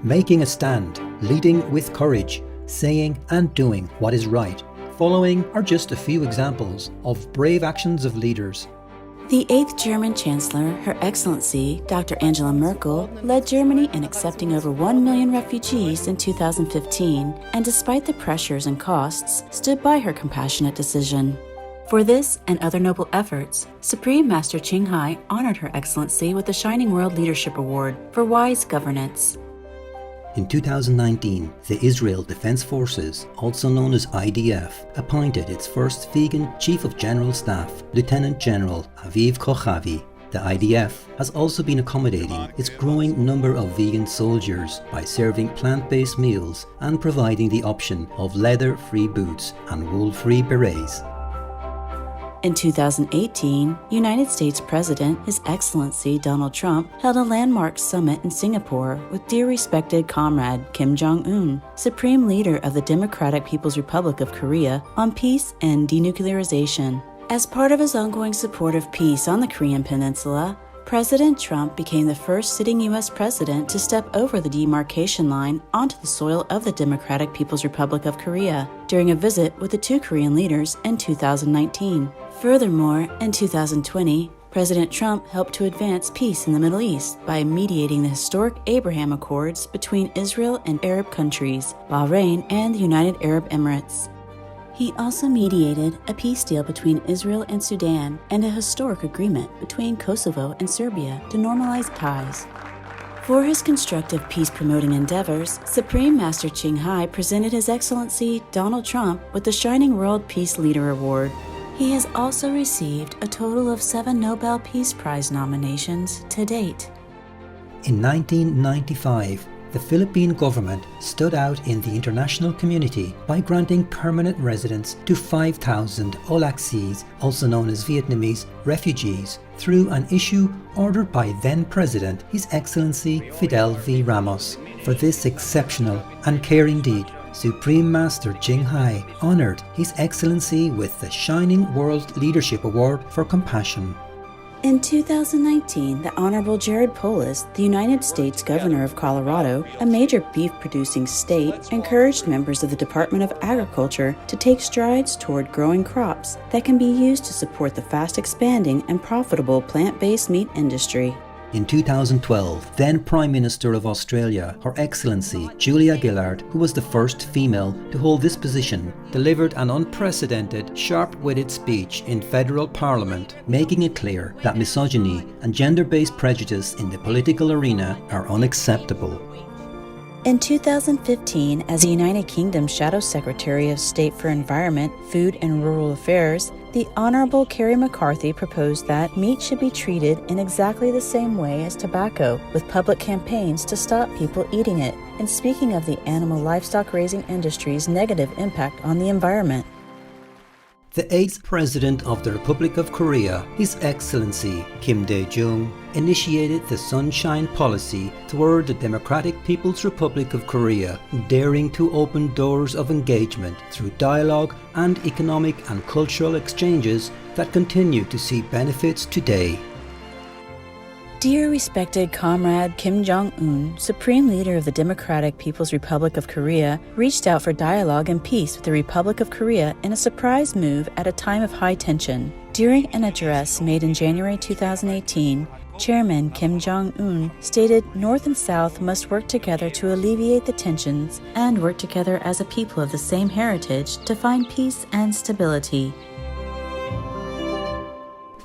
making a stand, leading with courage, saying and doing what is right. Following are just a few examples of brave actions of leaders. The 8th German Chancellor, Her Excellency Dr. Angela Merkel, led Germany in accepting over 1 million refugees in 2015, and despite the pressures and costs, stood by her compassionate decision. For this and other noble efforts, Supreme Master Ching Hai honored Her Excellency with the Shining World Leadership Award for wise governance. In 2019, the Israel Defense Forces, also known as IDF, appointed its first vegan Chief of General Staff, Lieutenant General Aviv Kochavi. The IDF has also been accommodating its growing number of vegan soldiers by serving plant-based meals and providing the option of leather-free boots and wool-free berets. In 2018, United States President His Excellency Donald Trump held a landmark summit in Singapore with dear respected comrade Kim Jong-un, Supreme Leader of the Democratic People's Republic of Korea, on peace and denuclearization. As part of his ongoing support of peace on the Korean Peninsula, President Trump became the first sitting U.S. president to step over the demarcation line onto the soil of the Democratic People's Republic of Korea during a visit with the two Korean leaders in 2019. Furthermore, in 2020, President Trump helped to advance peace in the Middle East by mediating the historic Abraham Accords between Israel and Arab countries, Bahrain and the United Arab Emirates. He also mediated a peace deal between Israel and Sudan and a historic agreement between Kosovo and Serbia to normalize ties. For his constructive peace-promoting endeavors, Supreme Master Ching Hai presented His Excellency Donald Trump with the Shining World Peace Leader Award. He has also received a total of 7 Nobel Peace Prize nominations to date. In 1995, the Philippine government stood out in the international community by granting permanent residence to 5,000 Olaxis, also known as Vietnamese refugees, through an issue ordered by then-President His Excellency Fidel V. Ramos. For this exceptional and caring deed, Supreme Master Ching Hai honored His Excellency with the Shining World Leadership Award for Compassion. In 2019, the Honorable Jared Polis, the United States Governor of Colorado, a major beef-producing state, encouraged members of the Department of Agriculture to take strides toward growing crops that can be used to support the fast-expanding and profitable plant-based meat industry. In 2012, then Prime Minister of Australia, Her Excellency Julia Gillard, who was the first female to hold this position, delivered an unprecedented, sharp-witted speech in federal parliament, making it clear that misogyny and gender-based prejudice in the political arena are unacceptable. In 2015, as the United Kingdom's Shadow Secretary of State for Environment, Food and Rural Affairs, the Honorable Kerry McCarthy proposed that meat should be treated in exactly the same way as tobacco, with public campaigns to stop people eating it, and speaking of the animal livestock raising industry's negative impact on the environment. The 8th President of the Republic of Korea, His Excellency Kim Dae-jung, initiated the Sunshine Policy toward the Democratic People's Republic of Korea, daring to open doors of engagement through dialogue and economic and cultural exchanges that continue to see benefits today. Dear respected comrade Kim Jong-un, Supreme Leader of the Democratic People's Republic of Korea, reached out for dialogue and peace with the Republic of Korea in a surprise move at a time of high tension. During an address made in January 2018, Chairman Kim Jong-un stated North and South must work together to alleviate the tensions and work together as a people of the same heritage to find peace and stability.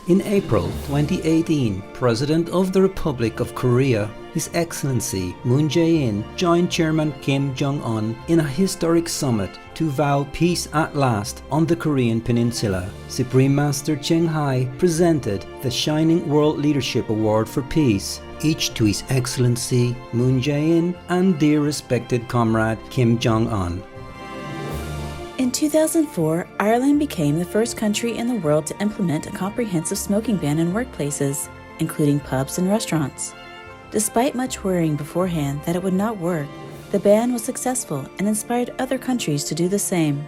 In April 2018, President of the Republic of Korea, His Excellency Moon Jae-in, joined Chairman Kim Jong-un in a historic summit to vow peace at last on the Korean Peninsula. Supreme Master Ching Hai presented the Shining World Leadership Award for Peace, each to His Excellency Moon Jae-in and dear respected comrade Kim Jong-un. In 2004, Ireland became the first country in the world to implement a comprehensive smoking ban in workplaces, including pubs and restaurants. Despite much worrying beforehand that it would not work, the ban was successful and inspired other countries to do the same.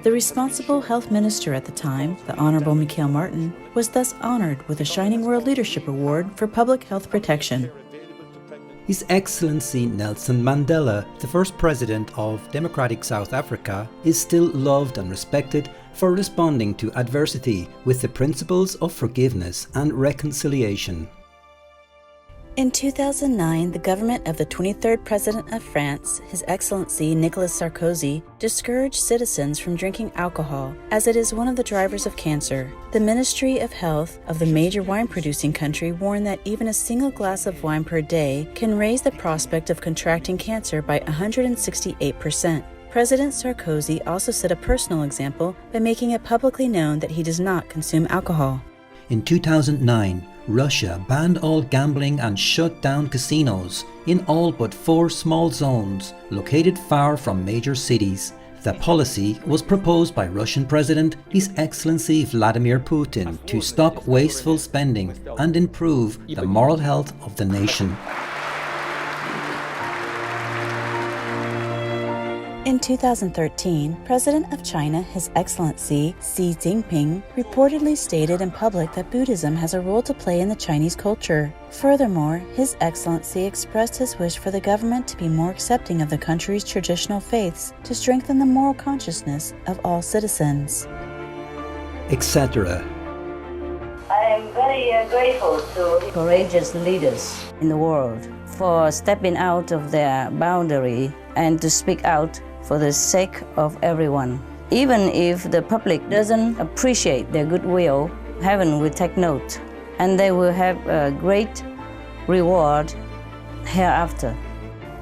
The responsible health minister at the time, the Honorable Michael Martin, was thus honored with a Shining World Leadership Award for public health protection. His Excellency Nelson Mandela, the first president of Democratic South Africa, is still loved and respected for responding to adversity with the principles of forgiveness and reconciliation. In 2009, the government of the 23rd President of France, His Excellency Nicolas Sarkozy, discouraged citizens from drinking alcohol as it is one of the drivers of cancer. The Ministry of Health of the major wine-producing country warned that even a single glass of wine per day can raise the prospect of contracting cancer by 168%. President Sarkozy also set a personal example by making it publicly known that he does not consume alcohol. In 2009, Russia banned all gambling and shut down casinos in all but 4 small zones located far from major cities. The policy was proposed by Russian President His Excellency Vladimir Putin to stop wasteful spending and improve the moral health of the nation. In 2013, President of China, His Excellency Xi Jinping, reportedly stated in public that Buddhism has a role to play in the Chinese culture. Furthermore, His Excellency expressed his wish for the government to be more accepting of the country's traditional faiths to strengthen the moral consciousness of all citizens, etc. I am very grateful to courageous leaders in the world for stepping out of their boundary and to speak out for the sake of everyone. Even if the public doesn't appreciate their goodwill, heaven will take note, and they will have a great reward hereafter.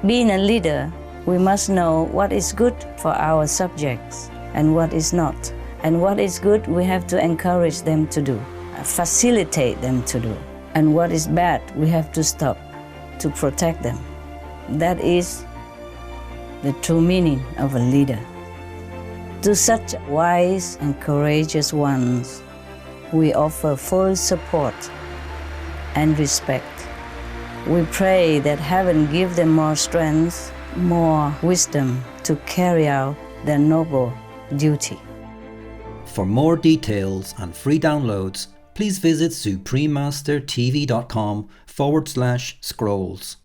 Being a leader, we must know what is good for our subjects and what is not. And what is good, we have to encourage them to do, facilitate them to do. And what is bad, we have to stop to protect them. That is the true meaning of a leader. To such wise and courageous ones, we offer full support and respect. We pray that heaven give them more strength, more wisdom to carry out their noble duty. For more details and free downloads, please visit suprememastertv.com/scrolls.